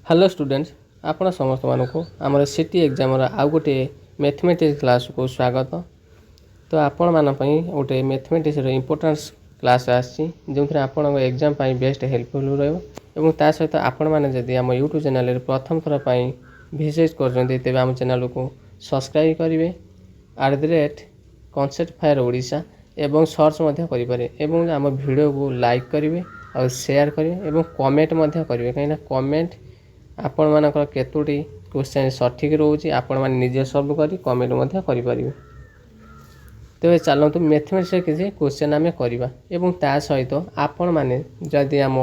Hello students आपण समस्त मानक आमर सिटी एग्जाम आउ गोटे मैथमेटिक्स क्लास को स्वागत। तो आपण मान गोटे मैथमेटिक्स इंपोर्टेंस क्लास आसी जो आपण एग्जाम बेस्ट हेल्पफुल रहा सहित आपण मैंने जदि आम यूट्यूब चैनल प्रथम थर पर विजिट कर आम चैनल को सब्सक्राइब करेंगे @concept फायर ओडिशा एवं सर्च करेंगे एवं आम वीडियो को लाइक करेंगे और शेयर करेंगे एवं कमेंट करेंगे कहीं कमेंट आपण मानकर केतोटी क्वेश्चन सठिक रोचे आपण माने निजे सॉल्व करी कमेंट मध्य करि परिबे। तेबे चलंतु मैथमेटिक्स किसी क्वेश्चन आमे करबा एवं ता सहित आपण माने जदि आम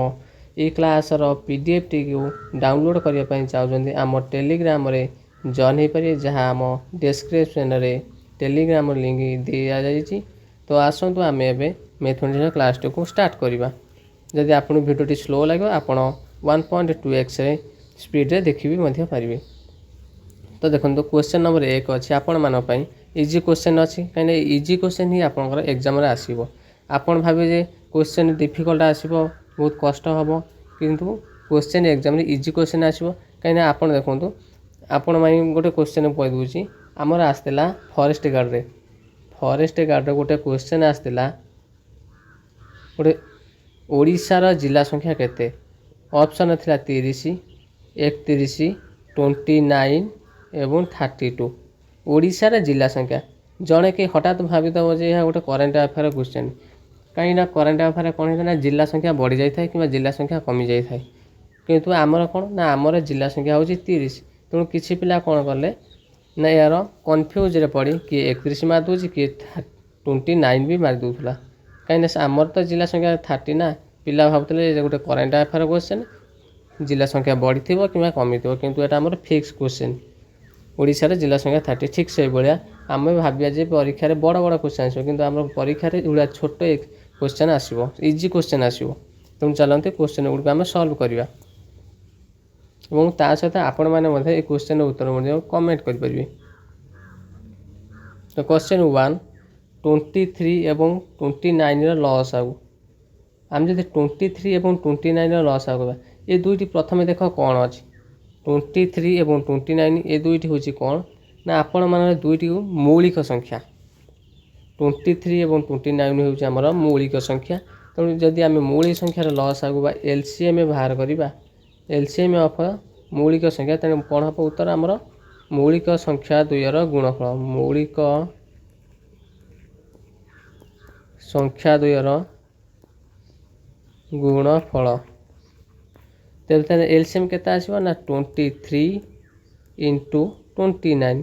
ई क्लास रो पीडीएफ टी को डाउनलोड करिया पई चाहउजंदी आम टेलीग्राम रे जॉइन हे परिए जहां आम डिस्क्रिप्शन रे टेलीग्राम लिंक दिया जायछि। तो आसंतु आमे एबे मैथमेटिक्स क्लास को स्टार्ट करबा। जदि आपण वीडियो टी स्लो लागो आपण 1.2x रे स्पीड रे देखि भी पारे। तो देखो क्वेश्चन नंबर 1 अच्छी आपण मान इजी क्वेश्चन अच्छी कहीं इजी क्वेश्चन ही आपंकर एग्जाम आसो। आपण भावे जे क्वेश्चन डिफिकल्ट आसो बहुत कष्ट हम किंतु क्वेश्चन एग्जाम इजी क्वेश्चन आसो कहीं आप देखो आपण मानी गोटे क्वेश्चन कह दूसरी आमर आसला फॉरेस्ट गार्ड गोटे क्वेश्चन आसला गोटे ओडिशार जिला संख्या केते ऑप्शन थिला 30 31 29 एवं 32 ओडिशार जिला संख्या जड़े कि हठात भाविदब जे यह गोटे करेन्ट अफेयर क्वेश्चन कहीं करेन्ट अफेयर कौन होता है जिला संख्या बढ़ी जाए कि जिला संख्या कमी जाए किंतु आमर कौन ना आमर जिला संख्या हूँ 30 तेणु किसी पिला कौन कले ना यार कन्फ्यूज पड़ी किए 31 मार दूसरी किए 29 भी मार दूसरा कहीं आमर तो जिला संख्या 30 ना पिला भावुले गोटे करेन्ट अफेयर क्वेश्चन जिला संख्या बढ़ी थी कि कमी थी किंतु एटा हमर फिक्स क्वेश्चन ओडिशार जिला संख्या 30 ठीक से भाया आम भाविया जे परीक्षा रे बड़ बड़ क्वेश्चन आसो किंतु आम परीक्षा रे गुड़ा छोट एक क्वेश्चन आसो इजी क्वेश्चन आसो। तेणु चलते क्वेश्चन गुड़िक आम सल्व करवा और ता सहित आपण मैंने क्वेश्चन उत्तर कमेंट करेंगे। तो क्वेश्चन 1 23 एवं 29 लॉस आउ आम जब 23 एवं 29 लॉस आउ ये दुईटी प्रथम देख कौन अच्छी 23 एवं 29 ये दुईटी हूँ कौन ना आपण मान दुईटी मौलिक संख्या 23 एवं 29 हूँ आमर मौलिक संख्या। तेणु जदि आम मौलिक संख्यार लॉस आगु एलसीएम बाहर करवा एलसीएम ऑफ मौलिक संख्या तेणु कौन हम उत्तर आमर मौलिक संख्या द्वयर गुणफल मौलिक संख्या द्वयर गुणफल तेज एलसीएम केता आसो ना 23 इंटू 29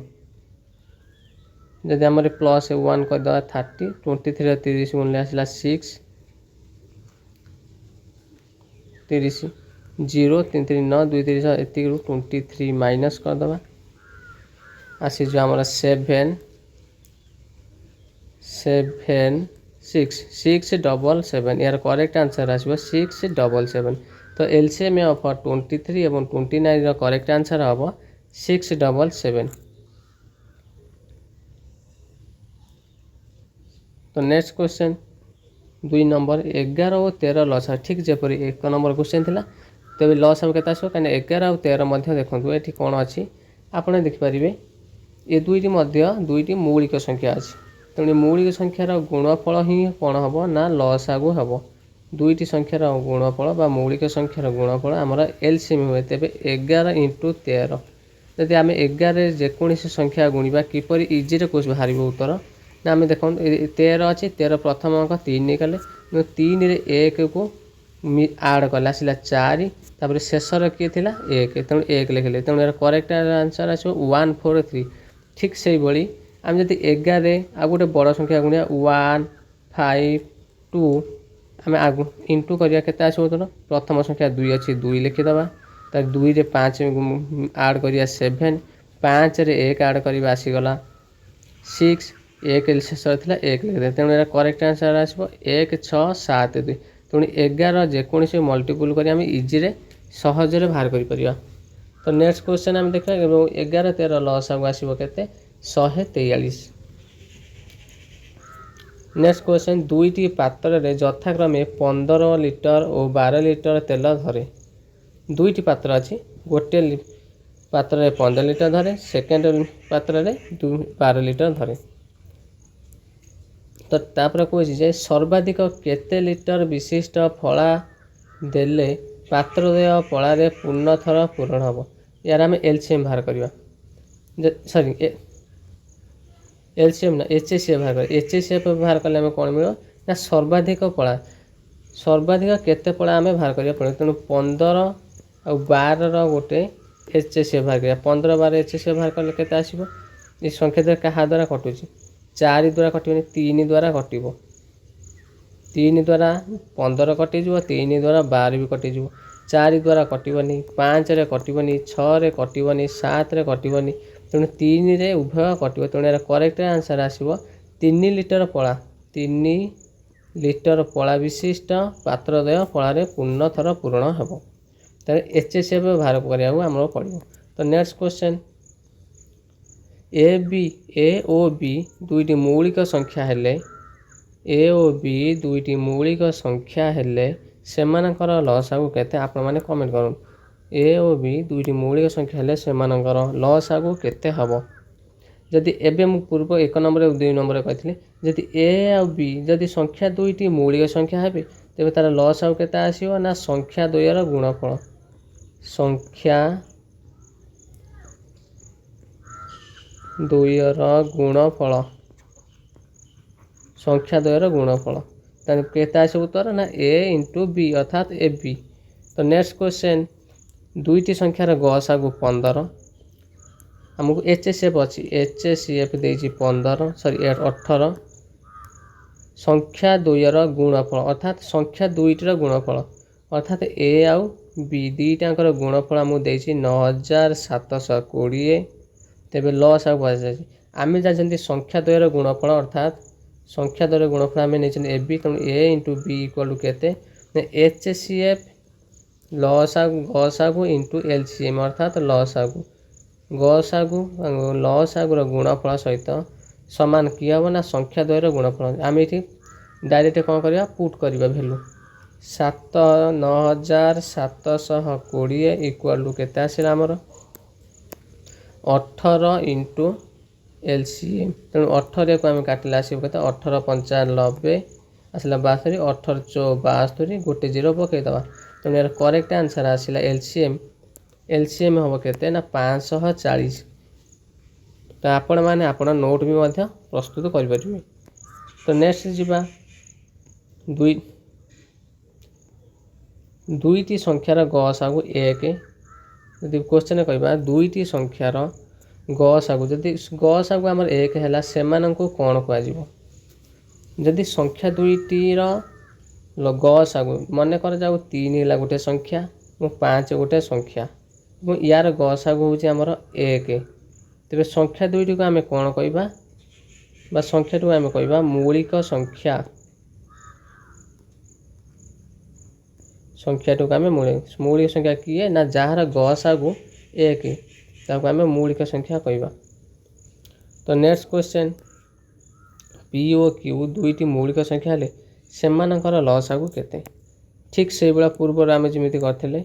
जदि आम प्लस 1 करदे 30 23 30 गुणले आसला 6 30 0 3 3 9 2 3 एति 23 माइनस करदे आसी जो आम 7 6 677 यार करेक्ट आंसर आसो 677। तो एलसीएम ऑफ 23 एवं 29 करेक्ट आंसर हम 677। तो नेक्स्ट क्वेश्चन 2 नंबर 11 और 13 लॉस ठीक जपर 1 नंबर क्वेश्चन थिला तेज लॉस हम केता आसो कहीं 11 और 13 मध्य देखो ये कौन अच्छी आपने देखिपारे ये दुईटी मौलिक संख्या अच्छी तेणु मौलिक संख्यार गुणफल ही कौन हम ना लॉस आगु हम दुईटी संख्यार गुणफल बा मौलिक संख्यार गुणफल आमर एलसीएम हुए तेज 11 इंटू 13 जदि आम 11 जेकोसी संख्या गुणवा किपर इजी कोश बाहर उत्तर ना आम देख 13 अच्छी 13 प्रथम अंक 3 नहीं कले 3 रे 1 को आड कले आसला 4 तापर शेषर किए थिला 1 तेणु 1 लिखले तेणु यार करेक्ट आंसर आसो 143। ठीक से भाई आम जब 11 आ गोटे बड़ संख्या गुणिया 1 5 2 आम आगु इंटू करिया केते आसो उत्तर प्रथम संख्या 2 अच्छी 2 लिखिदबा तार 2 रे 5 आड करिया 7 5 रे 1 आड करिया आसीगला 6 1 शेष थिला 1 लिखिदे तेणु यार करेक्ट आंसर आसो 1 6 7 2 तेणु 11 जेकोसी मल्टीपुल करी आम इजी रे सहजरे बाहर करि परिया। तो नेक्स्ट क्वेश्चन आम देखा 11 13 लॉस आगु आसीबो केते 143। नेक्स्ट क्वेश्चन दुईटी पात्र रे यथाक्रमे 15 लिटर और 12 लिटर तेल धरे दुईटी पात्र अच्छी गोटे पात्र 15 लिटर धरे सेकेंड पात्र 12 लिटर धरे। तो तापर कहे सर्वाधिक केते लिटर विशिष्ट फला देले पात्रदेय पड़ारे पूर्ण थर पूरण हम। यार आम एलसीएम बाहर करवा सॉरी एलसीएम ना एचसीएफ बाहर कर एचसीएफ बाहर कले आम कौन मिल ना सर्वाधिक पड़ा सर्वाधिक केते पड़ा आम बाहर करा पड़े तेणु 15 और 12 गोटे एचसीएफ बाहर करा 15 12 एचसीएफ बाहर कले केते आसीबो ये संख्या द्वारा क्या द्वारा कटुची 4 द्वारा कटोनी 3 द्वारा कटो 3 द्वारा 15 कटिज 3 द्वारा 12 भी कटिज 4 द्वारा कटोनी 5 रे कटोनी 6 रे कटोनी 7 रे कटोनी तेणु 3 रे उभय कटो तेणु यार करेक्ट आंसर आसो 3 लिटर पड़ा 3 लिटर पड़ा विशिष्ट पात्रदय पड़ारे पूर्ण थर पूरण हम। तेरे एचसीएफ बाहर कराया पड़ो। तो नेक्स्ट क्वेश्चन ए ओ बी दुईटी मौलिक संख्या हेले ए ओ बी दुईटी मौलिक संख्या हेले सेमानकर लसागु केते आपण माने कमेंट करूँ। ए ओ बी दुईटी मौलिक संख्या हेले सेमानकर लसागु केते हबो। जदि एबे मु पूर्व 1 नंबर 2 नंबर कहथिले जदि ए और बी जदि संख्या दुईटी मौलिक संख्या हेबे तेबे तार लसागु केते आसीबो ना संख्या द्वयर गुणफल संख्या द्वयर गुणफल संख्या द्वयर गुणफल केते आसो उत्तर ना ए इंटू बी अर्थात ए बी। तो नेक्स्ट क्वेश्चन दुईटी संख्यार गसागु 15 आमको एचसीएफ अच्छी एचसीएफ देछि 15 सॉरी 18 संख्या द्वयर गुणफल अर्थात संख्या दुईटर गुणफल अर्थात ए आउ बी दुईटाकर गुणफल आमको देछि 9720 तेबे लस आउ आम जानते संख्या द्वयर गुणफल अर्थात संख्या द्वयर गुणफल आम नहीं ए बी तेणु ए इंटू बी इक्वाल टू केते एचसीएफ लसागु गसागु इंटू एलसीएम अर्थात लसागु गसागु लसागुर गुणफल सहित सामान कि हम ना संख्या द्वयर गुणफल आम ये डायरेक्ट कौन करवा पुट करवा भैल्यू 9720 इक्वाल टू केते आसला आमर 18 इंटू एलसीएम तेणु 18 को आम काटिले आसो के 18 95 आसला 62 18 72 गोटे 0 पकईदे तेणु यार करेक्ट आंसर आसला एलसीएम हम केते ना 540। तो आपण माने आपण नोट भी मध्य प्रस्तुत करि परिबे। तो नेक्स्ट जीवा दुईटी संख्यार गसागु 1 यदि क्वेश्चन कहबा दुईटी संख्यार गसागु जदि गसागु हमर 1 हैला सेमानंकु कोन कह जिवो जदि संख्या दुईटीर गसागु मन कर जाऊ 3 हैला गोटे संख्या और 5 गोटे संख्या और यार गसागु होची हमर 1 तेरे संख्या दुईटी को आम कौन कहवा संख्या टू आम कहवा मौलिक संख्या संख्या टू आम मौलिक संख्या किए ना जार गसागु 1 ताको आम मौलिक संख्या कहवा। तो next question P O Q दुईटी मौलिक संख्या हेले सेमानकर लसागु केते ठीक से बेला पूर्व आम जमी करथिले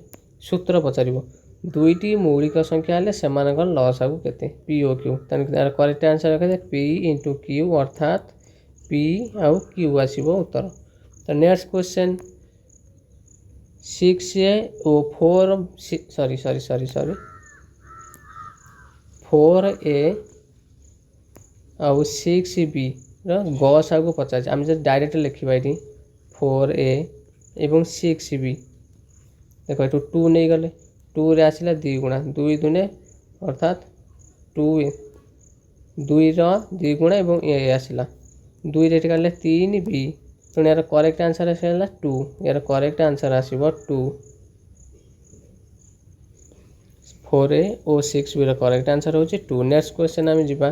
सूत्र पचारिबो दुईटी मौलिक संख्या हेले सेमानकर लसागु केते पी ओ क्यू तार करेक्ट आंसर रखे पी इंटू क्यू अर्थात पी आउ क्यू आसीबो उत्तर। तो नेक्स्ट क्वेश्चन 6a ओ 4 सॉरी 4a आउ 6b गसागु 50 आम डायरेक्ट लिखा ये 4a एवं 6b देखो ये 2 नहीं गले 2 रे आसिला 2 गुणा 2 दुने अर्थात 2 2 गुणा एवं ए आसिला 2 रे काले 3b तेणु यार करेक्ट आंसर आसला 2 यार करेक्ट आंसर आसीबो 2 4a और 6b रो करेक्ट आंसर होची 2। नेक्स्ट क्वेश्चन आम जिबा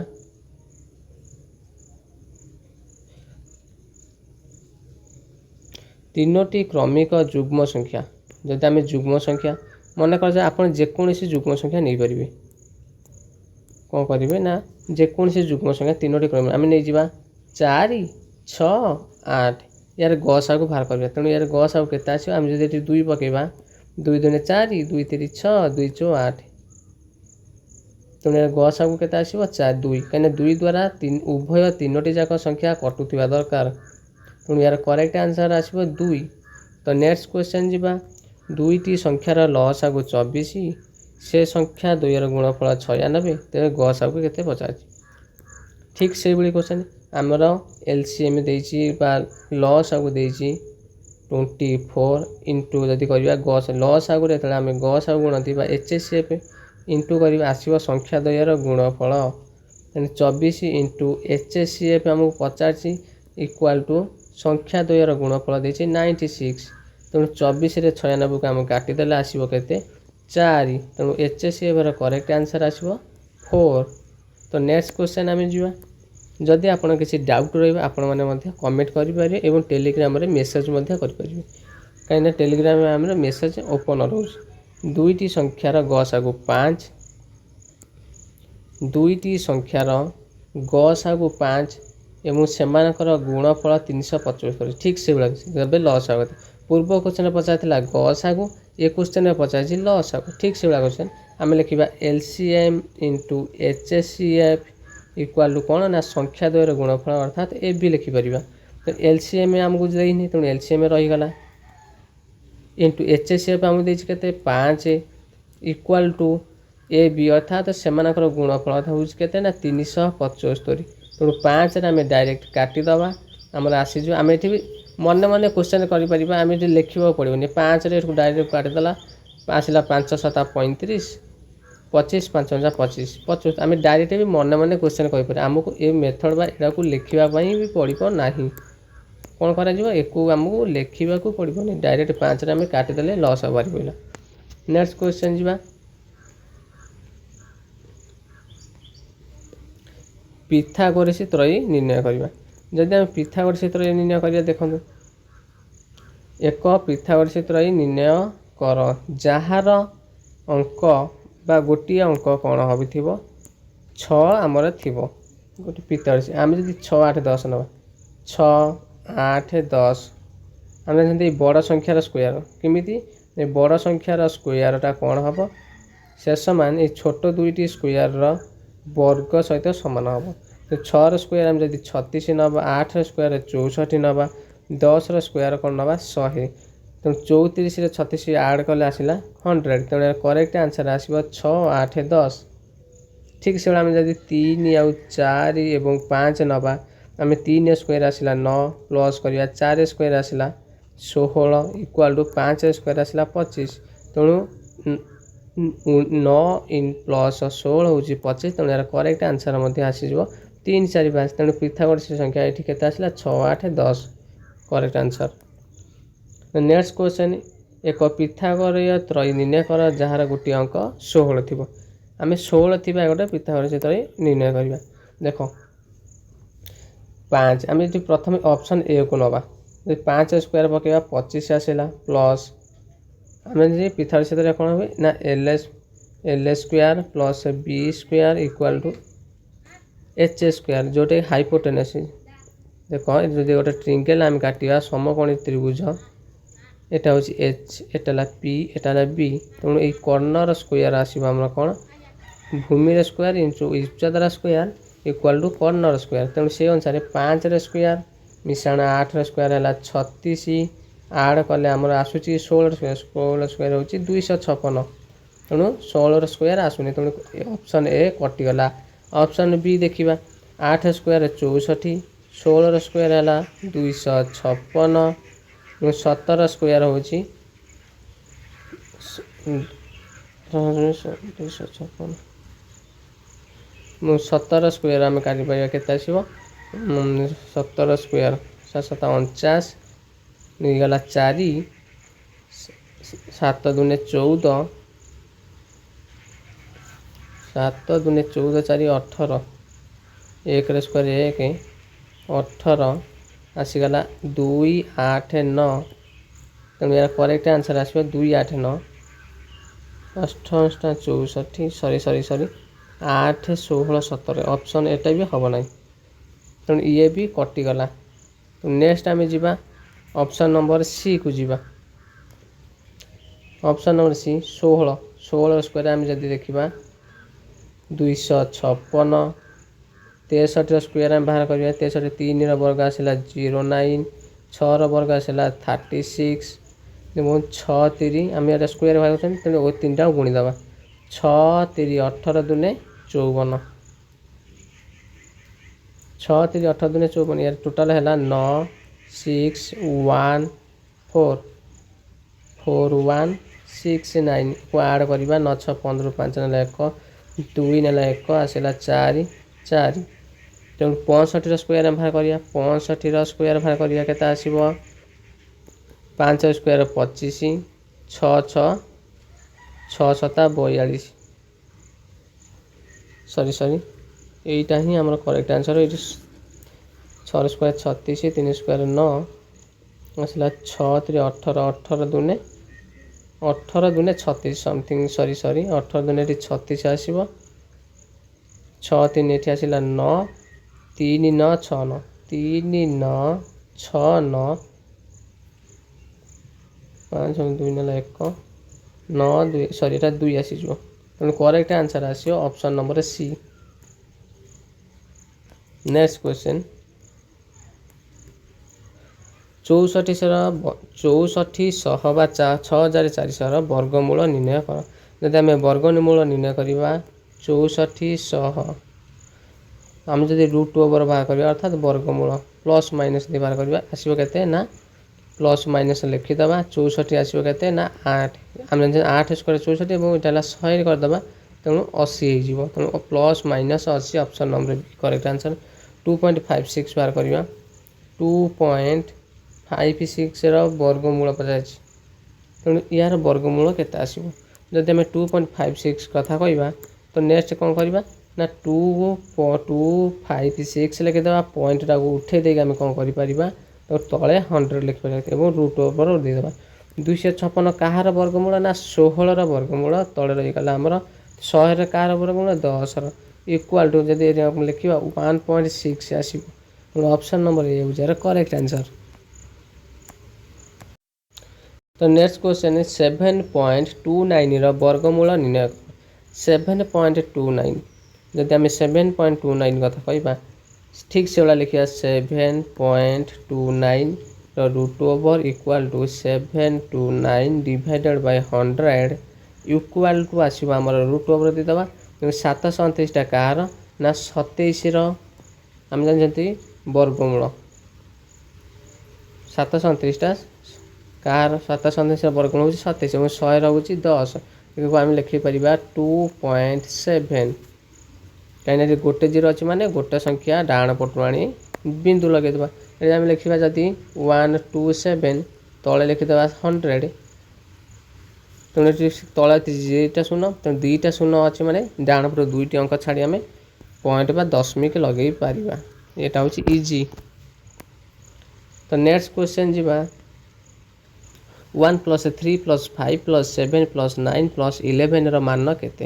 तीनोटी क्रमिक जुग्म संख्या जदि आम जुग्म संख्या मन कर आप जेकोसी जुग्म संख्या नहीं पारे कौन करेंगे ना जेकोसी जुग्म संख्या तीनोटी क्रमिक आम नहीं जा 4 6 8 यार गसागु बाहर करवा तेणु यार गसागु केते आसो आम जदि 2 पकेबा 2 दूने 4 2 3 6 2 4 8 तेणु गसागु केते आसीबो 4 2 कहीं 2 द्वारा उभय तीनोटी जाक संख्या कटुवा दरकार तेणु यार करेक्ट आंसर आसीबो 2। तो नेक्स्ट क्वेश्चन जीवा 2टी संख्यार लसागु 24 से संख्या 2 गुणफल 96 तेरे गसागु केते पचार ठीक से भाई क्वेश्चन आमर एलसीएम देछि बा लसागु देछि 24 इंटू जदि करबा गस लसागु रे तळे आमे गसागु गुणति बा एचसीएफ इंटू करबा आसीबो संख्या 2 गुणफल 24 इंटू एचसीएफ हमको पचारछि इक्वल टू संख्या 2 गुणफल देछि 96 तेणु 24 रे 96 को आम काटिदेले आसीबो केते 4 तेणु एचसीएफ रो करेक्ट आंसर आसीबो 4। तो नेक्स्ट क्वेश्चन आम जीवा जदि आपण किसी डाउट रहिबा आपण माने मध्ये कमेंट करि पारे एवं टेलीग्राम रे मेसेज मध्ये करि पारिबे काइना टेलीग्राम में हमर मेसेज ओपन रहउछ दुईटी संख्यार गसागु 5 दुईटी संख्यार गसागु 5 एवं सेमानकर गुणफल 375 ठीक से बेले लसागु पूर्व क्वेश्चन पचार गसागु ये क्वेश्चन पचार लसागु ठीक से क्वेश्चन आम लिखा LCM into HCF equal to कौन ना संख्या 2 गुणफल अर्थात ए भी लिखिपर तो एलसीएम आमको देनी तेणु एलसीएम रहीगला इंटू एचसीएफ आमको देते 5 इक्वाल टू ए बी अर्थात से गुणफल हूँ के ना 375 तेणु 5 आम डायरेक्ट काटिदबा आमर आसीज आम ये मन मन क्वेश्चन करें लिखा पड़ोनी 5 डायरेक्ट काटिदेला आसला 5 7 35 25 5 25 25 आम डायरेक्ट भी मन मन क्वेश्चन कहीपर आमको ये मेथड बा यहाँ को लिखापी भी पड़ो ना कौन करमको लिखा पड़ोनी डायरेक्ट 5 आम काटिदेले लस बाहरी पड़ा। नेक्स्ट क्वेश्चन जी पिथागोरस त्रयी निर्णय करवा जदि आम पिथागोरस त्रयी निर्णय करवा देखो एक पिथागोरस त्रयी निर्णय कर जार अंक बा गोटे अंक कौन हम थी 6 आमर थी गोटे पिथागोरस आम जब 6 8 10 ना 6 8 10 आम जानते बड़ संख्यार स्क्वायर केमिति बड़ संख्यार स्क्वायरटा कौन हम शेष मान ये छोट दुईटी स्क्वायर वर्ग सहित सामान हम तो 6 स्क्वायर आम जब 36 नवा 8 स्क्वायर 64 नवा 10 स्क्वायर कौन नवा 100 तेणु 34 रे 36 आड कले आसला 100 तेणु करेक्ट आंसर आसो 6 8 10 ठीक से आम जब 3 आउ 4 एवं 5 नवा आम 3 स्क्वायर आसला 9 प्लस करवा 4 स्क्वायर आसला 16 इक्वाल टू 5 स्क्वायर आसला 25 तेणु 9 इन प्लस 16 हूँ 25 तेणु यार करेक्ट आंसर आसीज 3 4 5 तेणु पिथागोरस संख्या ये के आसला 6 8 10 करेक्ट आंसर। नेक्स्ट क्वेश्चन एक पिथागोरीय त्रयी निर्णय कर जार गोटे अंक 16 थी आम 16 थी गोटे पिथागोरस त्रयी निर्णय करवा देख 5 आम जो प्रथम ऑप्शन ए को नवा 5 स्क्वायर पकेबा 25 आसला प्लस आम जी पिथागोरस त्रयी कौन हुए ना L square plus B square equal to H square जोटे हाइपोटेनस देख जो गोटे ट्रिंगल आम काटा समकोणी त्रिभुज एटा हूँ एच एटा पी एटा बी तेणु ये कर्णर स्क्वायर आसम कौन भूमि स्क्वायर इंटू उच्चतार स्क्वायर इक्वाल टू कर्णर स्क्वायर तेणु से अनुसार 5 स्क्वायर मिशाण 8 स्क्वायर है 36 आड कले आमर आसूँ 16 स्क्वायर हूँ 256 तेणु 16 स्क्वायर आसुनी तेणु ऑप्शन ए कटिगला। ऑप्शन बी देखा 8 स्क्वायर 64 16 स्क्वायर है 256 17 स्क्वायर हूँ 17 स्क्वायर आम काटी पार के आसो 17 स्क्वायर 7 49 गला 4 7 दूने 14 7 दूने 14 4 18 1 स्क्वायर 1 18 आसीगला 2 8 9 तेणु यार करेक्ट आंसर आसो 2 8 9 अष्टा 64 सरी 8 16 17 ऑप्शन एटा भी हम ना तेणु ये भी कटिगला। तो नेक्स्ट आम जा ऑप्शन नंबर सी को जीवा ऑप्शन नंबर सी 16 16 स्क्वायर आम जदि देखा 256 63 स्क्वायर आम बाहर करवा 63 3 वर्ग आसला 09 6 वर्ग आसला 36 देखो 6 3 आम यहाँ स्क्वायर बाहर कर तेणु 3टा गुणीदे 6 3 18 दूने 54 6 3 18 दूने 54 यार टोटाल है 9 6 1 4 4 1 6 9 को आड करवा 9 6 15 5 ना 1 2 ना 1 आसला 4 4 तेणु 65 स्क्वायर बाहर करवा 65 स्क्वायर बाहर करवा के आसो 5 स्क्वायर 25 6 6 6 7 42 सॉरी यहीटा ही आम करेक्ट आंसर ये 6 स्क्वायर 36 3 स्क्वायर 9 आसला 6 3 18 18 दूने 36 समथिंग सॉरी 18 दूने 36 आसो 6 3 ये आसला 9 3 9 6 9 3 9 6 9 5 2 ना 1 9 2 सॉरी ये 2 आसीज तेणु करेक्ट आंसर आसो option number C. Next question 64 बा 6400 वर्गमूल निर्णय कर जब आम वर्गमूल निर्णय करवा 6400 आम जब √2 बाहर करवा अर्थात वर्गमूल प्लस माइनस बाहर करवा आसो के ना प्लस माइनस लिखिदे 64 आसो के ना 8 आम 8 स्क्वायर 64 और यहाँ 100 करदे तेणु 80 हो तेणु plus minus 80 option number correct answer 2.56 बाहर करवा 2.56 वर्गमूल पचार तेणु यार वर्गमूल के आसो जब आम 2.56 कथा कहवा तो नेक्स्ट कौन करवा ना 2.56 लिखिदे पॉइंट टाक उठे देके आम कौन कर तो तले 100 लिखिपर और √2 देदेबा 256 कहार वर्गमूल ना 16 वर्गमूल तले रहीगला आमर 100 कार वर्गमूल 10 इक्वाल टू जब लिखा 1.6 आसो ऑप्शन नंबर ए हो करेक्ट आंसर। तो नेक्स्ट क्वेश्चन 7.29 वर्गमूल निर्णय 7.29 जब आम 7.29 कथा कहवा ठीक से भाई लिखा 7.29 √2 equal to 729 divided by 100 equal to आसो आम √2 देदेबा 729 कार ना 27 आम जानते वर्गमूल 729 कार 729 वर्गमूल हूँ 27 और 100 रोचे 10 आम लिखिपर 2.7 कहीं गोटे 0 अच्छे माने गोटे संख्या डाण पटू आनी बिंदु लगेदेवा ये आम लिखा जदि 127 तले लिखिदे 100 तेणु तले 2टा शून्य तेणु 2टा शून्य अच्छे माने डाण पट 2टी अंक छाड़ी आम पॉइंट बा दशमिक लगे पार यहाँ हूँ इजी। तो नेक्स्ट क्वेश्चन जी 1 + 3 + 5 + 7 + 9 + 11 मान केते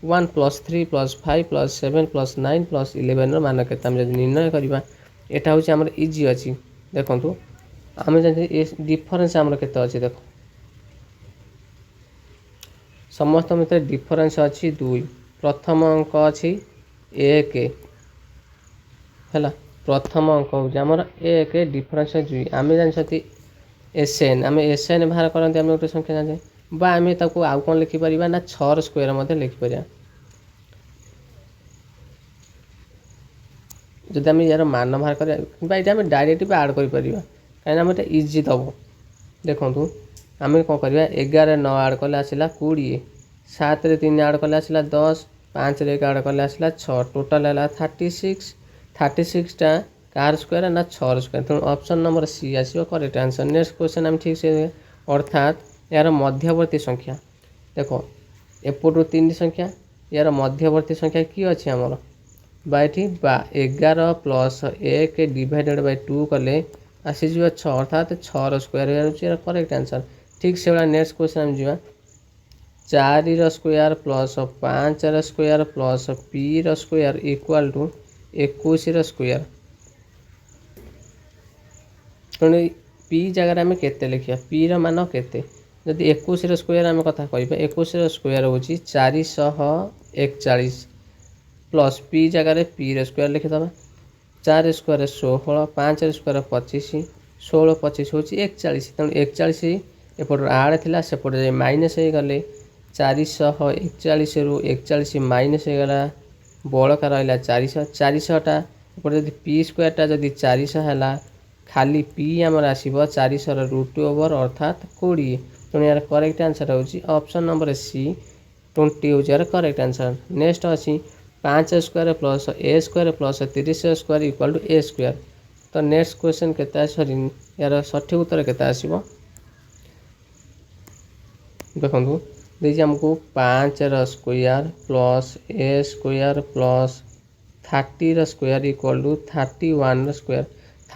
1 + 3 + 5 + 7 + 9 + 11 मान केते आम जब निर्णय करवा यहाँ हूँ आम इजी अच्छी देखूँ आम जानते डिफरेन्स आमर केते अच्छी देख समस्त मत डिफरेन्स अच्छी 2 प्रथम अंक अच्छी 1 है प्रथम अंक हूँ आमर 1 डिफरेन्स 2 आम जानते SN आम SN बाहर करते आम गोटे संख्या जाने बा आम आउ कौन लिखिपर ना 6 स्क्वायर लिखिपर जब आम यार मान बाहर कर ये डायरेक्ट भी आड कर कहीं इजी दब देखूँ आम कौन करवा 11 9 आड कले आसला 20 7 3 आड कले आसला 10 5 1 आड कले आसला 6 टोटाल है 36 टा कार स्क्वायर ना 6 स्क्वायर तेणु ऑप्शन नंबर सी आसो करेक्ट आंसर। नेक्स्ट क्वेश्चन आम ठीक से अर्थात यार मध्यवर्ती संख्या देख एपटू 3 संख्या यार मध्यवर्ती संख्या कि अच्छी आमर बाइटी 11 + 1 डिवाइडेड बाय 2 कले आसीज 6 अर्थात 6 स्क्वायर हो करेक्ट आंसर। ठीक से भाई नेक्स्ट क्वेश्चन आम जा 4 square + 5 square + p square equal to 21 square तेणु पी जगह आम के लिखा पी मान केते जदि 21 स्क्वायर आम कथा कह 21 स्क्वायर हूँ 441 प्लस पी जगार पी स्क्वायर लिखिदे 4 स्क्वायर 16 5 स्क्वायर 25 16 25 हूँ 41 तेणु 41 एपट आड़ थी सेपटे माइनस हो गले 441 रु 41 माइनस हो गला बड़का रहा 400 400टा एपटे जब पी स्क्वायरटा जब 400 है खाली पी आमर आसो 400 रूट ओवर अर्थात 20 तेणु यार करेक्ट आंसर होची ऑप्शन नंबर सी 20 हूँ यार करेक्ट आंसर। नेक्स्ट अच्छी 5 square plus A square plus 30 square equal to A square. तो नेक्स्ट क्वेश्चन के सरी यार सठिक उत्तर के आसो देखो देखिए आमको 5 square plus A square plus 30 square equal to 31 square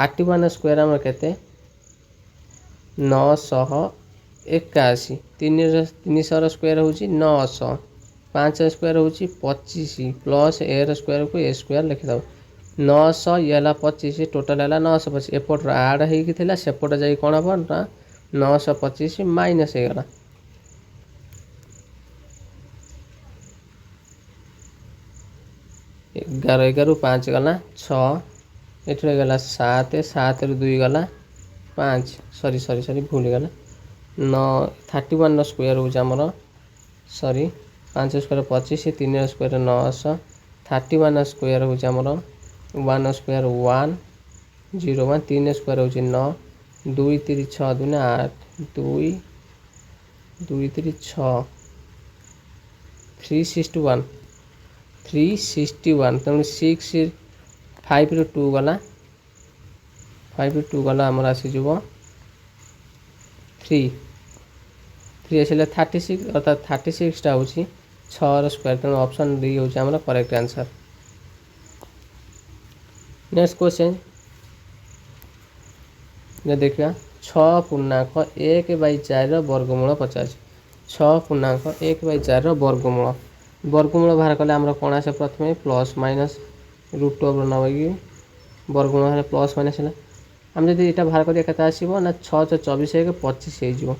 31 square आम के 981 300 स्क्वायर हूँ 900 5 स्क्वायर हूँ 25 प्लस ए स्क्वायर को ए स्क्वायर लिखिद 900 ये 25 टोटाल है 925 एपट आड होता सेपट जा कौन हम ना 925 माइनस हो गला 11 11 5 गला 6 ये गला 7 7 रु 2 गला 5 सरी सरी सरी भूल गला 31 स्क्वायर हूँ आमर सरी 5 स्क्वायर 25 3 स्क्वायर 900 31 स्क्वायर हूँ आमर 1 स्क्वायर 1 0 1 3 स्क्वायर हूँ 9 2 3 6 2 8 2 2 3 6 361 361 तेणु 6 5 रु 2 गला 5 रु 2 गला आमर आसीज 3 3 आसला 36 अर्थात 36टा हूँ 6 स्क्वायर तेणु ऑप्शन डी हूँ आमर करेक्ट आंसर। नेक्स्ट क्वेश्चन देखा 6 पूर्णांक 1/4 वर्गमूल 50 6 पूर्णांक 1/4 वर्गमूल वर्गमूल बाहर कले आमर कौन आसे प्रथम प्लस माइनस रूट ओवर नबी वर्गमूल प्लस माइनस है आम जब यहाँ बाहर करिया के आसो ना 6 24 1 25 हो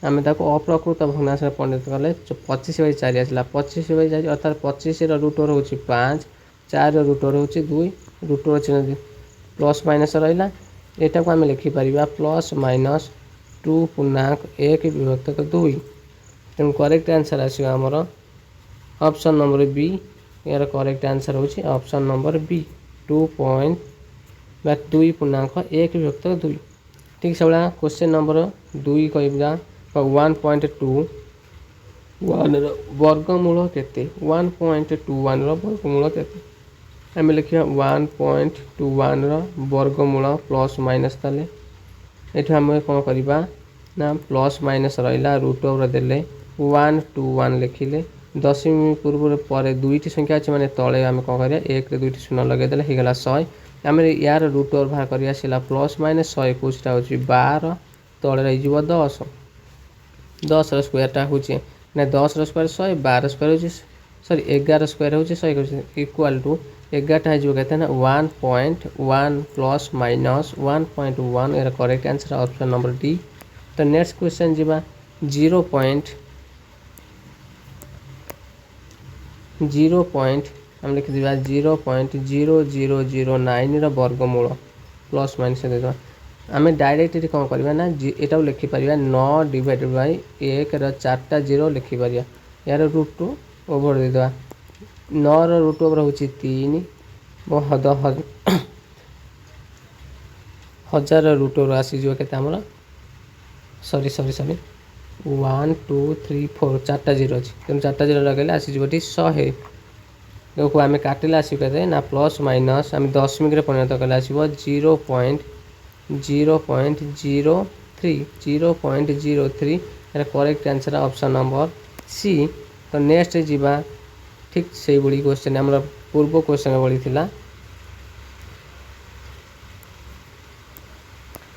आम अप्रकृत भग्नांश परिणत कले 25/4 आसला 25/4 अर्थात 25 रूट ओवर हूँ 5 4 रूट ओवर हूँ 2 रूट ओवर चिन्ह प्लस माइनस रहा यहाँ को आम लिखिपर प्लस माइनस 2 पूर्णांक 1 विभक्त 2 तेणु करेक्ट आंसर आसो आमर ऑप्शन नंबर बी यार करेक्ट आंसर हूँ ऑप्शन नंबर बी 2 पूर्णांक 1 विभक्त 2 ठीक से भाया क्वेश्चन नंबर 2 कह 1.2 वर्गमूल केते 1.21 वर्गमूल केते आम लिखा 1.21 वर्गमूल प्लस माइनस ताले ये आम कौन करवा ना प्लस माइनस रहा रूट ओवर देले 121 लिखिले दशमी पूर्व पर 2टी संख्या अच्छे मैंने तले आम कौन कर 1 रे 2टी शून्य लगेदे होगा 100 आम यार रूट ओवर बाहर कर प्लस माइनस 121टा हूँ 12 तले रही 10 10 स्क्वायरटा हूँ ना 10 स्क्वायर 100 12 स्क्वायर हूँ सरी 11 स्क्वायर हूँ 100 इक्वाल टू 11टा हो कहते हैं 1.1 प्लस माइनस 1.1 यार correct answer option number D. तो नेक्स्ट क्वेश्चन जीवा 0 हम लिखी 0.0009 वर्गमूल प्लस माइनस देदेवा आम डायरेक्ट ये कौन करवा ना यहाँ लिखिपर 9 डिवाइडेड बाय 1 4टा 0 लिखिपर यार रूट ओवर देदेवा 9 रूट ओवर हूँ 3 हजार रूट ओवर आसीज के सरी सरी सरी 1 2 3 4 4टा 0 अच्छी तेणु 4टा 0 लगे आसीज 100 देखो आम काटिले आसो कहते ना प्लस माइनस आम दशमिक परिणत कले आसो 0.03 यार correct answer option number C. तो नेक्स्ट जीवा ठीक से भाई क्वेश्चन आम पूर्व क्वेश्चन भाई थिला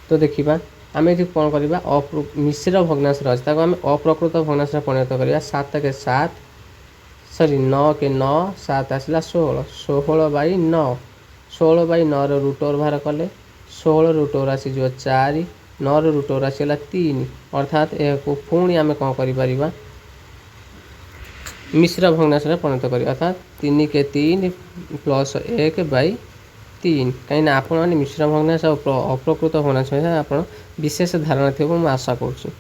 तो देखा आम ये कौन करवा मिश्र भग्नांश अच्छे आम अप्रकृत भग्नांश परिणत करवा 7 के 7 सरी 9 के 9 7 आसला 16 16/9 16/9 रूट ओवर बाहर कले 16 रूट ओवर आसीज 4 9 ର ରୁଟ୍ ଓଭର୍ ଆସିଗଲା 3 अर्थात यह पुणी आम कौन कर मिश्र भग्नांश परिणत कर अर्थात 3 के 3 प्लस 1/3 कहीं आपण मैंने मिश्र भग्नांश अप्रकृत भग्नांश आप विशेष धारणा थी मुझे आशा करुँ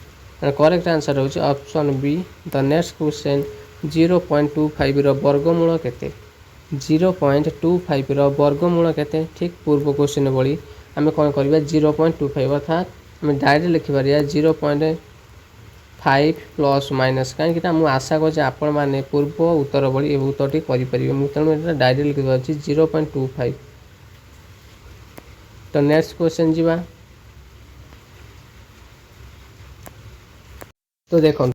करेक्ट आंसर हूँ option be the next question 0.25 वर्गमूल केते 0.25 वर्गमूल केते ठीक पूर्व क्वेश्चन भली आम कौन करवा 0.25 अर्थात आम डायरेक्ट लिखिपर 0.5 प्लस माइनस कहीं मुझे आशा कर आपण मैंने पूर्व उत्तर भली उत्तर करेंगे मुझे तेणु डायरेक्ट लिखिपार 0.25 तो नेक्स्ट क्वेश्चन जी तो देखो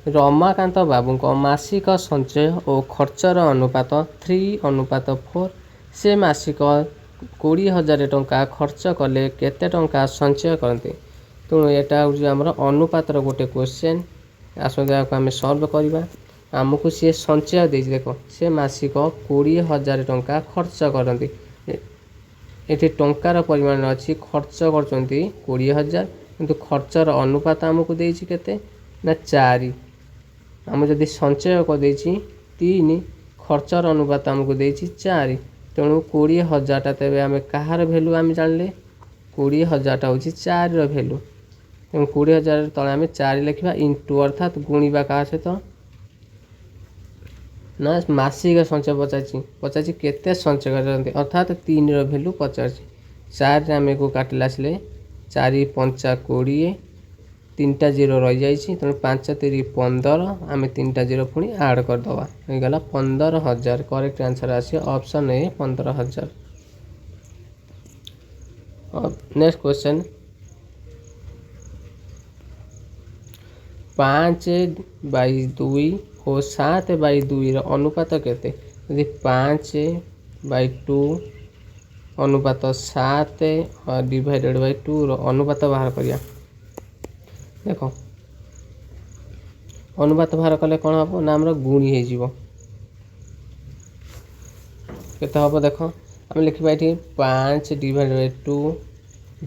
रमाकांत बाबू मासिक संचय और खर्चर अनुपात 3:4 से मासिक 20,000 टंका खर्च कले केते टंका संचय करते तेणु यहाँ हूँ आम अनुपातर गोटे क्वेश्चन आसते आम सल्व करवा आमको सी संचय दे देख से मासिक 20,000 टंका खर्च करती ये टंकार परिमाण अच्छी खर्च कर 20,000 किंतु खर्चर अनुपात आमको देती केते ना 4 आम जदि संचय कर 3 खर्चर अनुपात आमको देती 4 तेणु 20,000 तेज आम कहार भैल्यू आम जानले 20,000 हूँ 4 भैल्यू तेणु 20,000 तले आम 4 लिखा इंटू अर्थात गुणा क्या सहित ना मासिक संचय पचार केते संचय करते अर्थात 3 भैल्यू पचार 4 आम को काटिला आसले 4 5 20 3टा 0 रही जाइए तेणु 5 3 15 आम 3टा 0 पुणी आड करदे गला 15,000 करेक्ट आंसर आसे ऑप्शन ए 15,000 नेक्स्ट क्वेश्चन 5/2 और 7/2 अनुपात केते यदि 5/2 अनुपात 7 डिवाइडेड बाय 2 अनुपात बाहर करिया देख अनुपात बाहर कले कौन हम ना आम गुणी हो हम देख आम लिखा ये 5 divided by 2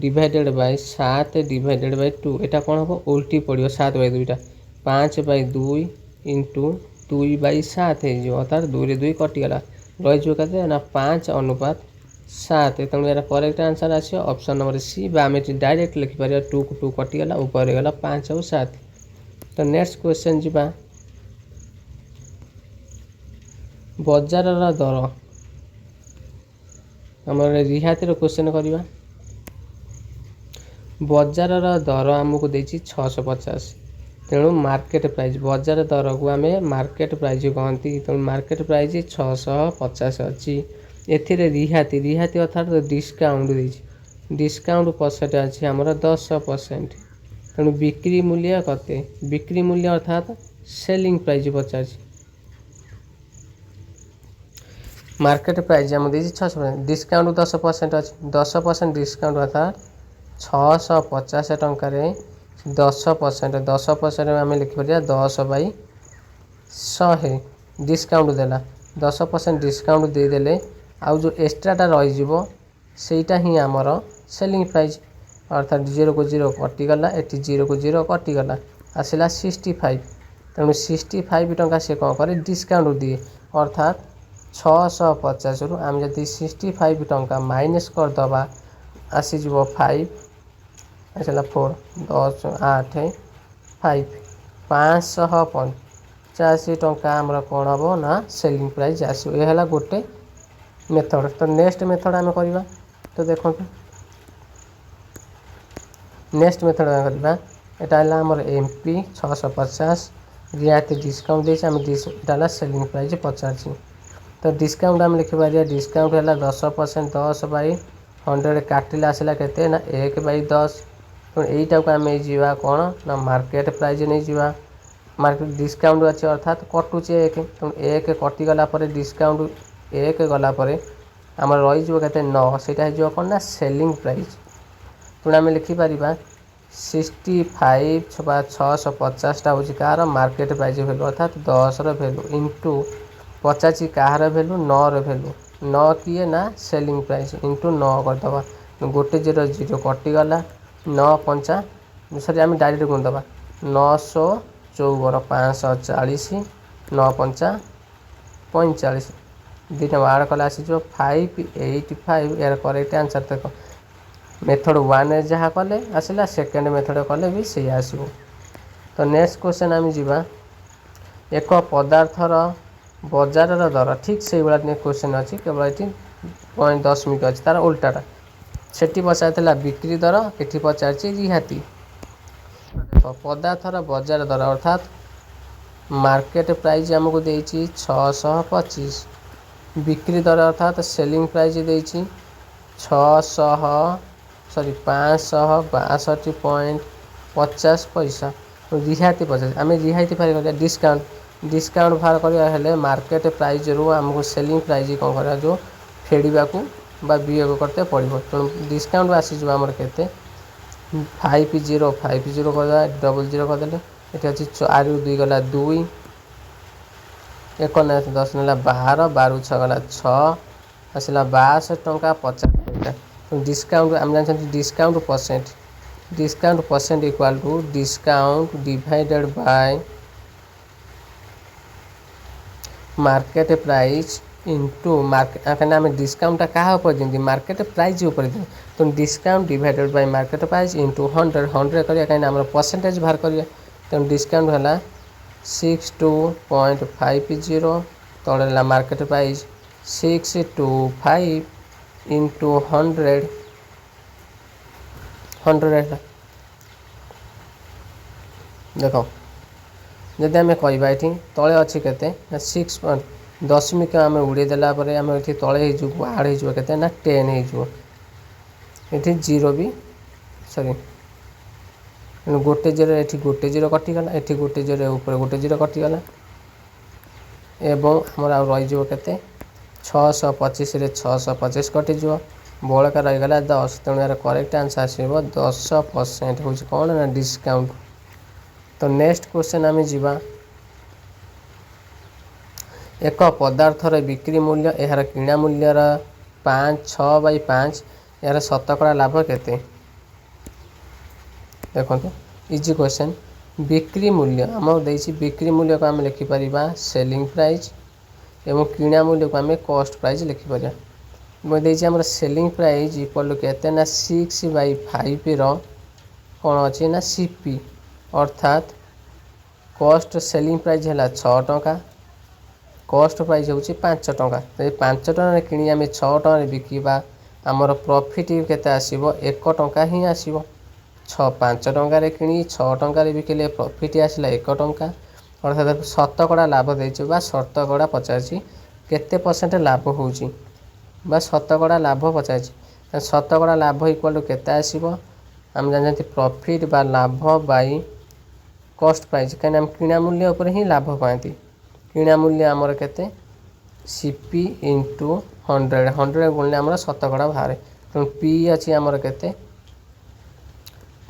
divided by 7 divided by 2 यहाँ कौन हम उल्टी पड़ो 7/2 5/2 इंटू 2/7 हो अर्थात 2 रे 2 कटिगला रही के ना 5 अनुपात 7 तेणु यार करेक्ट आंसर आसो ऑप्शन नंबर सी आम डायरेक्ट लिखिपर 2 को 2 कटिगला ऊपर गला 5 और 7 तो नेक्स्ट क्वेश्चन जी बजार दर आम रिहातिर क्वेश्चन करवा बजार दर आमको देती 650 तेणु मार्केट प्राइस बजार दर को आम मार्केट प्राइस कहती तेणु मार्केट प्राइस 650 अच्छी एथिरे रिहाती रिहाती अर्थात डिस्काउंट डिस्काउंट परसेंट अच्छी आमर 10% तेणु बिक्री मूल्य कते बिक्री मूल्य अर्थात सेलिंग प्राइस पचार मार्केट प्राइस आम देती 600 डिस्काउंट 10% अच्छी 10% डिस्काउंट अर्थात 650 टंकार 10% 10% आम लिखिपर 10/100 डिस्काउंट देला 10% डिस्काउंट देदेले आउ जो एक्स्ट्राटा रहीटा ही आमर सेलिंग प्राइस अर्थात 0 को 0 कटिगला ये 0 को 0 कटिगला आसला 65 तेणु 65 टंका से कौन करे डिस्काउंट दिए अर्थात 650 रु आम जब 65 टंका माइनस करदे आसीज 5 आसला 4 10 8 5 550 टंका आमर कौन हम ना सेलिंग प्राइस आसो यह गोटे मेथड तो नेक्स्ट मेथड आम करवा तो देखो नेक्स्ट मेथड आम करवा यहाँ आमर एमपी 650 रियायती डिस्काउंट देती आम इटा सेलिंग प्राइस पचार तो डिस्काउंट आम लिखिपर डिस्काउंट है 10% 10/100 काटिला आसला केते ना 1/10 यहीटा को आम जा कौन ना मार्केट प्राइस नहीं जावा मार्केट डिस्काउंट अच्छे अर्थात कटुचे 1 तेणु 1 कटिगला डिस्काउंट 1 गलापर आम रही के 9 से कौन ना सेलिंग प्राइस तेणु आम लिखिपर 65 650 हूँ कार मार्केट प्राइस भैल्यू अर्थात 10 भैल्यू इंटू 50 कहार भैल्यू 9 भैल्यू 9 किए ना सेलिंग प्राइस इंटू 9 करदे गोटे 0 0 कटिगला 9 पंचा सरी आम डायरेक्ट गुणिदेवा 954 540 9 पंचा 45 दुईटा आड़ कले आसीज 585 यार करेक्ट आंसर देख मेथड 1 जहाँ कले आसला सेकेंड मेथड कले भी से आसो। तो नेक्स्ट क्वेश्चन आम जा एक पदार्थर बजार दर ठीक से भाया क्वेश्चन अच्छी केवल ये दशमिक अच्छी तार उल्टाटा से पचार बिक्री दर ये पचार रिहाती पदार्थर बजार दर अर्थात मार्केट प्राइस आमको देती 625 बिक्री दर अर्थात सेलिंग प्राइस देती 562.50 पैसा रिहाती 50 आम रिहाती बाहर डिस्काउंट डिस्काउंट बाहर करें मार्केट प्राइस रू आमको सेलिंग प्राइस कौन कर जो फेड़ा को वियोग करते पड़ो तेणु डिस्काउंट आसीज आमर के 50 कर 00 करदे ये अच्छी 4 2 गला 2 1 10 ना 12 12 6 गला 6 आसला 62 टंका 50 पैसा डिस्काउंट आम जानते discount percent equal to discount divided by market price into market आम डिस्काउंट क्या ऊपर मार्केट प्राइस ऊपर तो discount divided by market price into 100 करिया कहीं परसेंटेज बाहर करिया तेणु डिस्काउंट है 62.50 तले मार्केट प्राइस 625 इंटू 100 है देख जदि आम कह तले अच्छी के 6 दशमिक आम उड़ेदेला आम ये तले आड़ हो ना 10 ये 0 भी सॉरी गोटे जीरो ये गोटे जीरो कटिगला ये गोटे जीरो ऊपर गोटे जीरो कटिगला एवं आमर रही के 625 625 कटिज बड़का रहीगला 10 तेणु यार करेक्ट आंसर आसो 10% हूँ कौन ना डिस्काउंट। तो नेक्स्ट क्वेश्चन आम जा एक पदार्थर बिक्री मूल्य यार किणा मूल्यर 5/6 यार शतकड़ा लाभ केते देखो इजी क्वेश्चन बिक्री मूल्य आम देसी बिक्री मूल्य को आम लिखिपर सेलिंग प्राइस एवं किणा मूल्य को आम कॉस्ट प्राइस लिखिपर मुझे आम सेलिंग प्राइस इक्वल के ना 6/5 कौन अच्छी ना सीपी अर्थात कॉस्ट सेलिंग प्राइस है 6 टंका कॉस्ट प्राइस हूँ 5 टंका 5 टंका कि आम 6 टंका बिकवा आमर प्रॉफिट केते आसीबो 1 टंका ही आसीबो 5 टंकार कि 6 टंकार बिकिले प्रॉफिट आसला 1 टंका अर्थात शतकड़ा लाभ देबा शतकड़ा पचासी केते परसेंट लाभ होउची बा शतकड़ा लाभ पचासी शतकड़ा लाभ इक्वल केते आसीबो आम जानते प्रॉफिट बा लाभ बाई कॉस्ट प्राइस कहीं आम किणा मूल्य उपर ही लाभ पाती किणा मूल्य आमर केते सीपी इंटू 100 गुणिले आमर शतकड़ा बाहर तेणु पी अच्छी आमर केते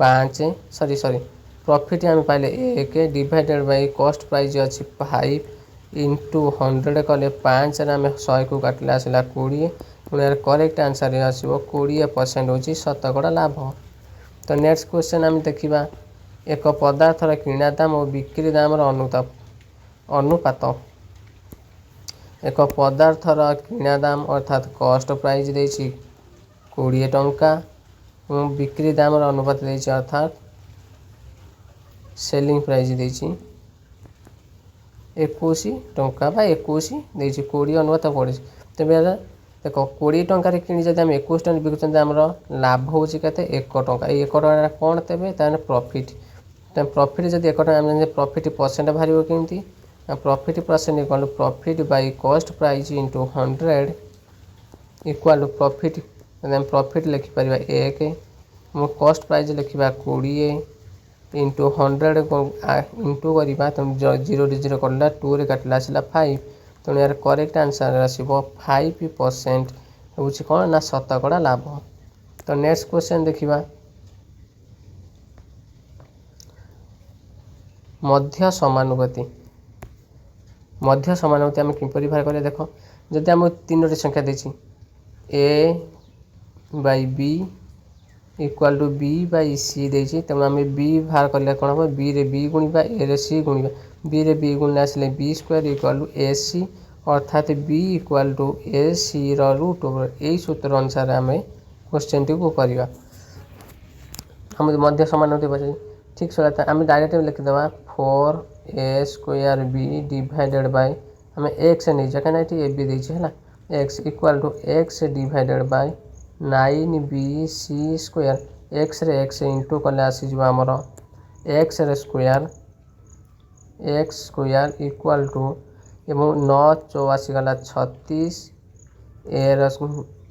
5 सॉरी प्रॉफिट आम पाइले 1 डिवाइडेड बाय कॉस्ट प्राइस अच्छी 5 इंटू 100 कले 5 आम 100 को काटिले आसला 20 पुणी करेक्ट आंसर आसो 20% हूँ शतकड़ा लाभ। तो नेक्स्ट क्वेश्चन आम देखा एक पदार्थर किणा दाम और बिक्री दाम अनुपात एक पदार्थर किणा दाम अर्थात कॉस्ट प्राइस देछि 20 टंका और बिक्री दाम अनुपात देछि अर्थात सेलिंग प्राइस देछि 21 टंका बा 21 देछि 20 अनुपात पड़े तेज देख 20 टंकार कि जब आम 21 टंका बिकुचंते आमर लाभ हूँ केते 1 टंका 1 टंका कौन तेबे ताने प्रॉफिट प्रॉफिट जब 1 टंका आम प्रॉफिट परसेंट बाहर केमती profit percent equal to profit by cost price into 100 equal to profit profit लिखिपर 1 कॉस्ट प्राइस लिखा 20 इंटू 100 इंटू करवा तेणु 0 करला 2 रे काटिला आसला 5 तेणु यार करेक्ट आंसर आसो 5% हूँ कौन ना शतकड़ा लाभ। तो नेक्स्ट क्वेश्चन देखा मध्य समानुपाती आम किपरि बाहर करिया देख जदि आम 3टी संख्या देछि a by b equal to B by C देती तेणु आम बी बाहर कले कौन हम बी रे बी गुणा ए रे सी गुणा बी रे बी गुणिले आसिले B square equal to A C अर्थात B equal to A C root over यही सूत्र अनुसार आम क्वेश्चन टी को करवा हम मध्य समानुपाती पचार ठीक से आम डायरेक्ट लिखिदे 4a square B divided by आम एक्स नहीं जा कहीं ये ए बी देना X equal to X divided by 9bc square X रे एक्स इंटू कले आसीज आमर X ray square equal to एवं 9 चौ आसीगला 36 ए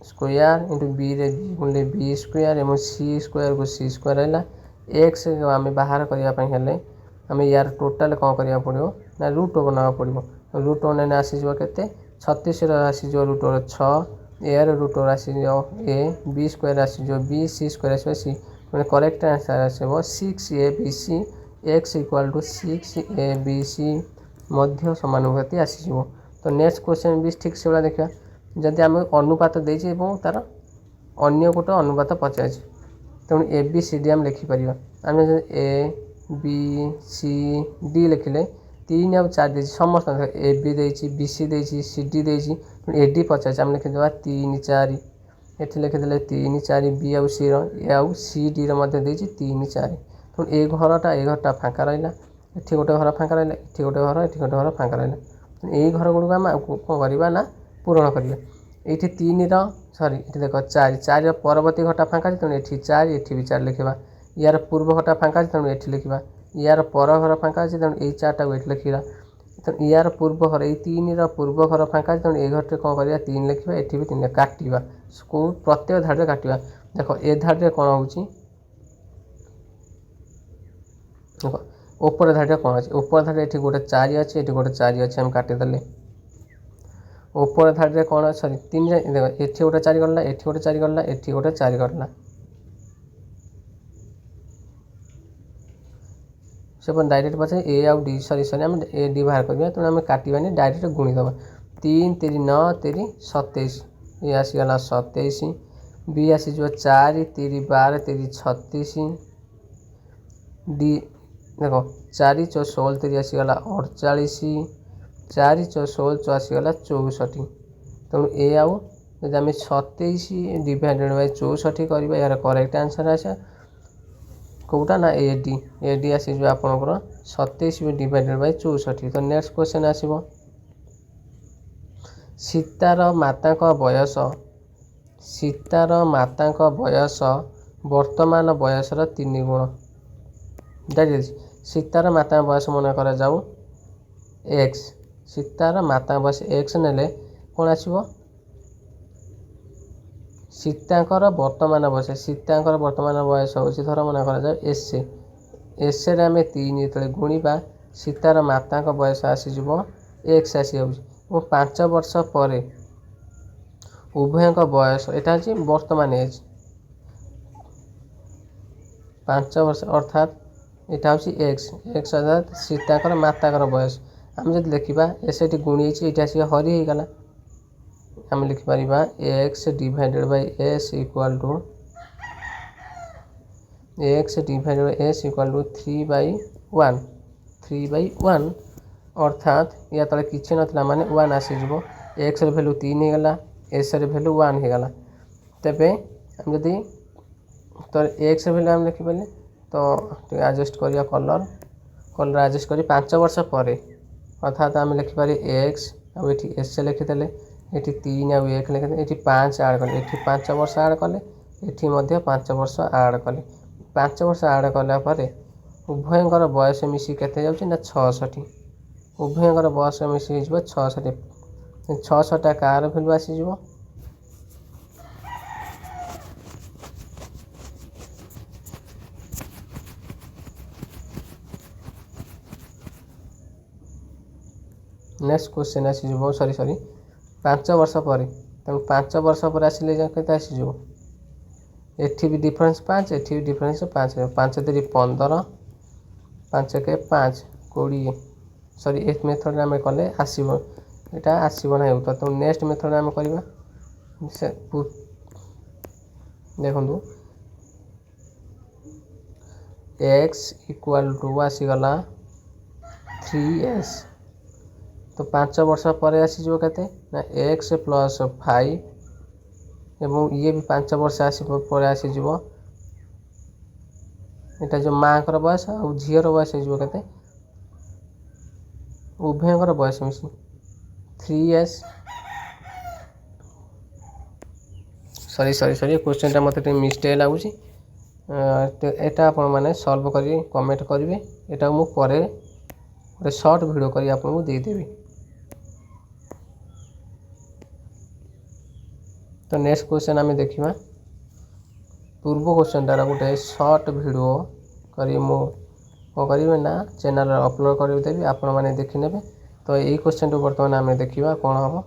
स्क्वायर इंटू बी रे बी गुणिले बी स्क्वायर एवं सी स्क्वायर को सी स्क्वायर है एक्स आम बाहर करने आम यार टोटाल कौन करा पड़ो ना रूट ओवर ना पड़ो रूट ओवर ने आसीज के 36 आसीज root over 6 A root over आसीज ए बी स्क्वायर आसीज बी सी स्क्वायर आस सी करेक्ट आंसर आसो 6abc x equal to 6abc मध्य समानुपाती आसीज। तो नेक्स्ट क्वेश्चन भी ठीक से देखा जदि आम अनुपात देती तार अन्य गोटे अनुपात पचार तेणु ए बी सी डी आम लिखिपर आम ए बी सी डी लिखिले 3 और 4 देती समस्त ए बी देती बी सी देती सी डी देती ए डी पचार आम लिखिदेवा 3 4 ये लिखिदे 3 4 बी आउ सी आउ सी डी देती 3 4 तेणु ए घरटा फाँका रहा ये गोटे घर फाँका रहा ये गोटे घर ये गोटे घर फाँका रहा यही घर गुड़क आम कौन करवा ना पूरण करिया ये 3 सरी ये देख 4 4 परवर्ती घटा फाँका तेणु ये 4 ये भी 4 लिखा यार पूर्व घटा फाँका तेणु ये लिखा यार पर घर फाँका तेणु ये 4 टा ये लिखा तेणु यार पूर्व घर ये 3 पूर्व घर फाँका तेणु ये घर कौन कर 3 लिखा ये भी 3 काटा को प्रत्येक धाड़े काटा देख ए धाड़े कौन हो देख ऊपर धाड़े कौन अच्छे ऊपर धाड़े ये गोटे 4 अच्छे ये गोटे 4 अच्छे आम काटिदेले ऊपर धाड़े कौन सरी 3 देख ये गोटे 4 गला ये गोटे 4 गला ये गोटे 4 गला से डायरेक्ट पचे ए आउ डी सरी सरी आम ए डी बाहर करवा तेणु आम काटानी डायरेक्ट गुणीदे 3 3 9 3 27 ये आसीगला 27 बी आसीज 4 3 12 3 36 डी देख 4 चौ 16 3 आसीगला 48 4 चौ 16 आसीगला 64 तेणु ए आउ जब आम 27 डिवाइडेड बाय 64 करवा यार करेक्ट आंसर आस कौटा ना ए डी आसीज आपंकर 27 डिवाइडेड बाय 64। तो नेक्स्ट क्वेश्चन आसो सीतार माता बयस वर्तमान बयसर 3 गुण दैट इज सीतार माता बयस मन कर जाऊ एक्स सीतार माता बयस एक्स नेले कौन आसो सीतांकर वर्तमान बयस हूँ धर मन कर एस आम 3 जो गुणा सीतार माता बयस आसीज एक्स आसी जाऊँ 5 वर्ष पर उभय बयस यहाँ हूँ वर्तमान एज 5 वर्ष अर्थात यहाँ हूँ एक्स अर्थात सीतांकर माता बयस आम जब देखा एस ये गुणी ये आसिक हरी होगला आम लिखिपर X divided by S equal to X divided by S equal to 3/1 अर्थात या तले किसी ना माने 1 आसीज एक्स भैल्यू 3 होगला एस भैल्यू 1 होगला तेरे आम जदि तो एक्स भैल्यू आम लिखिपर तो एडजस्ट करिया कलर एडजस्ट कर 5 वर्ष पर अर्थात आम लिखिपर एक्स आ एस लिखिदे ये 3 आउ 1 लिखिदे ये 5 आड कले ये 5 वर्ष आड कले ये 5 वर्ष आड कले 5 वर्ष आड कला उभयंकर बयस मिसी केते जाउछि ना 66 उभयंकर बयस मिसी 66 600टा कार भैल्यू आसीज नेक्स्ट क्वेश्चन आसीज सरी 5 वर्ष पर तेणु 5 वर्ष पर आसिले के आसीज एठी भी डिफरेंस 5 एठी भी डिफरेंस 5 5 3 15 5 के 5 20 सॉरी ए मेथड आम कले आसो यहाँ आसो ना तो नेक्स्ट मेथड आम करवा देखु एक्स इक्वाल टू आसीगला 3s तो 5 वर्ष पर आसीଯିବ केते ना x प्लस 5 एवं ये भी 5 वर्ष पर आसीଯିବ एटा जो माँकर बयस आ झीर बयस हो केते उभयकर बयस मिसी 3s सॉरी क्वेश्चन मत मिस्टेक लगुच एटा आपण मैंने सॉल्व कर कमेंट करेंगे एटा मु परे गोटे शॉर्ट वीडियो कर आपको देदेवी। तो नेक्स्ट क्वेश्चन आम देखा पूर्व क्वेश्चन टार गोटे शॉर्ट वीडियो करी मु कौन करेंगे ना चैनल अपलोड करदेवी आपण मैंने देखने। तो यही क्वेश्चन टू बर्तमान आम देखा कौन हम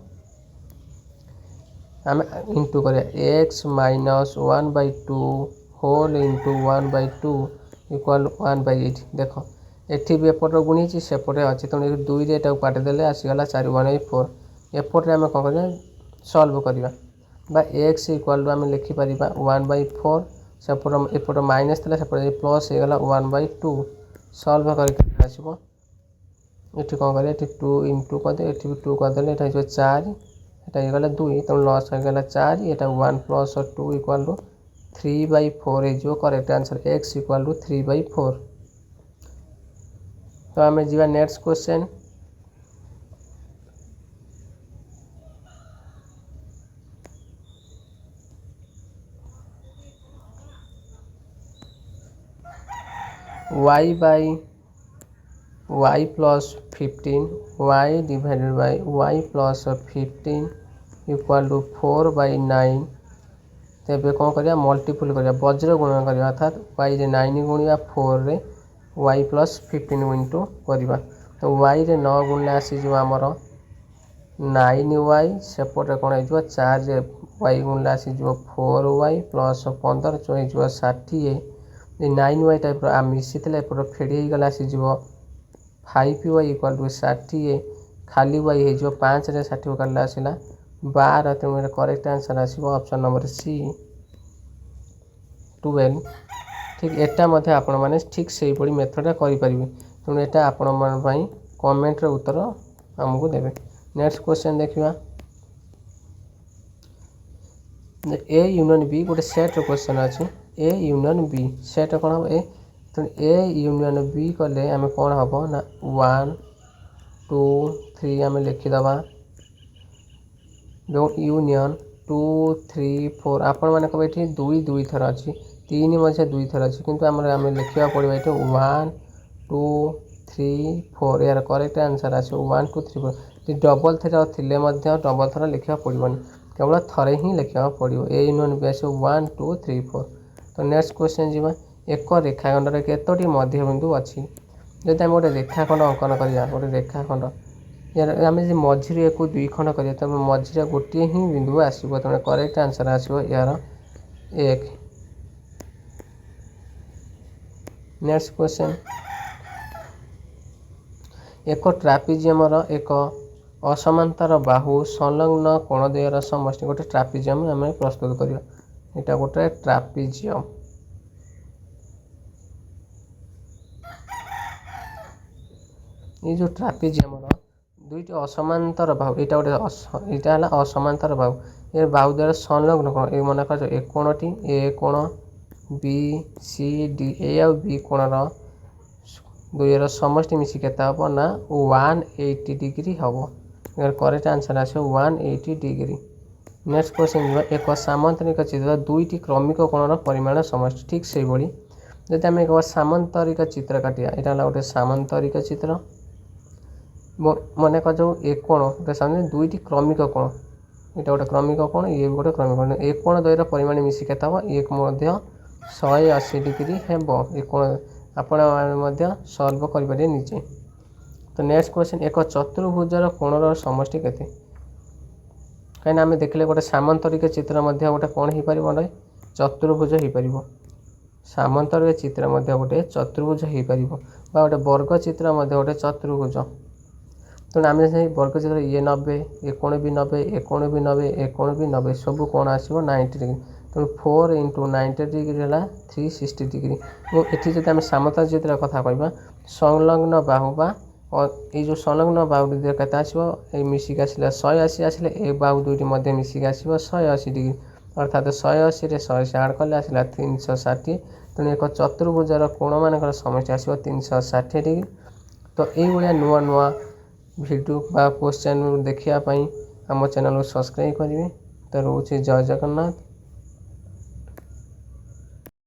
आम इंटू कर x minus 1/2 whole into 1/2 equal 1/8 देख एटी भी एपट गुणी सेपटे अच्छी तेणु 2 रे काटिदेले आसीगला 4 1/4 एपटे आम कौन कर सल्व करवा एक्स इक्वाल टू आम लिखिपर 1/4 सेपट एपट माइनस था सेपटे प्लस हो गला 1/2 सल्व करके आसो ये कौन कर 2 इंटू करदे ये 2 करदे ये 4 ये गला 2 तेणु लस होगा 4 यहाँ 1 प्लस 2 इक्वाल टू 3/4 हो correct answer X equal to 3/4। तो आम जी next question y plus 15 y divided by y plus 15 equal to 4/9 तेरे कौन करिया मल्टीपल करिया वज्र गुणन करिया अर्थात y रे 9 गुणिया 4 रे y प्लस 15 इंटू करवा तो y रे 9 गुणले आसीज आमर 9y सेपटे कौन हो 4 रे y गुणले आसीज 4y प्लस 15 जो 60 9y टाइप मिसी एपट फेड़ी गला आसीज 5y इक्वाल टू 60 खाली y हो 5 रे 60 काटले आसला 12 तेणु करेक्ट आंसर आसो ऑप्शन नंबर सी 12। ठीक एटा मध्य आपण माने ठीक से पड़ी मेथड करेंगे तेणु यहाँ आपण कमेंट रे उत्तर आमको देवे। नेक्स्ट क्वेश्चन देखा ए यूनियन बी गोटे सेट क्वेश्चन अच्छे ए यूनियन बी सेट कौन हम ए तेणु ए यूनियन बी कले आम कौन हम ना 1 2 3 आम लिखिदबा यूनियन 2 3 4 आपण मैंने कहे ये 2 2 थर अच्छी 3 मध्य 2 थर अच्छी किंतु आम लिखा पड़ा ये 1 2 3 4 यार करेक्ट आंसर आसो 1 2 3 4 डबल थर थे डबल थर लिखा पड़ोनी केवल थरे ही लिखा पड़ो ए यूनियन बी आसो 1 2 3 4। तो नेक्स्ट क्वेश्चन जी एक रेखाखंड केतोटी मध्यबिंदु अच्छी जब आम गोटे रेखाखंड अंकन करा गोटे रेखाखंड यार आम मझे एक 2 खंड करिया तब मझे गोटे ही बिंदु आसो तेनाली करेक्ट आंसर आसो यार 1। नेक्स्ट क्वेश्चन एक ट्रापिजियम एक असमांतर बाहु संलग्न कोण द्वयर समष्टि गोटे ट्रापिजियम आम प्रस्तुत करिया एटा गोटे ट्रापिजियम ये जो ट्रापिजियम दुईट असमांतर बाहु यहाँ गोटे यहाँ असमांतर बाहु ये बाहु द्वारा संलग्न कोण ये मन कर ए कोणटी ए कोण बी सी डी ए आ बी कोणर दुईर समष्टि मिसी केते हम ना 180 डिग्री हम करेक्ट आंसर आसो 180 डिग्री। नेक्स्ट क्वेश्चन एक सामांतरिक चित्र दुईटी क्रमिक कोणर परिमाण समष्टि ठीक से भाई जब आम एक सामांतरिक चित्र काटिया यहाँ गोटे सामांतरिक चित्र मन कर जो एक कोण गोटे सामने दुईटी क्रमिक कोण यहाँ गोटे क्रमिक कोण ये गोटे क्रमिक कोण एक कोण द्वयर परिमाण मिसी केते हम एक 180 डिग्री हेब एक कोण आपण सल्व करेंगे निजे। तो नेक्स्ट क्वेश्चन एक चतुर्भुजर कोणर समष्टि केते कहीं आम देखले गोटे सामांतरिक चित्र गोटे कौन हो पार चतुर्भुज हो पार सामांतरिक चित्र गोटे चतुर्भुज हो पार गोटे वर्ग चित्र गोटे चतुर्भुज तेणु आम वर्ग चित्र ये 90 ए कोण भी 90 ए कोण भी 90 ए कोण भी 90 सब कौन आसो 90 डिग्री ତେଣୁ 4 × 90 डिग्री है 360 डिग्री। और ये जब आम सामताज्योतिर कथा कहवा संलग्न बाहु बा ये जो संलग्न बाहु केते आसो ये मिसिक आसला 180 आसले ए बाहु दुईटी मध्य मिसिक आसो 180 डिग्री अर्थात 180 रे 100 आड कले आसला 360। तेणु एक चतुर्भुजार कोण मानकर समस्या आसो 360 डिग्री। तो ये नुआ नुआ वीडियो बा क्वेश्चन देखिया आम चैनल को सब्सक्राइब करेंगे। तो रोचे जय जगन्नाथ।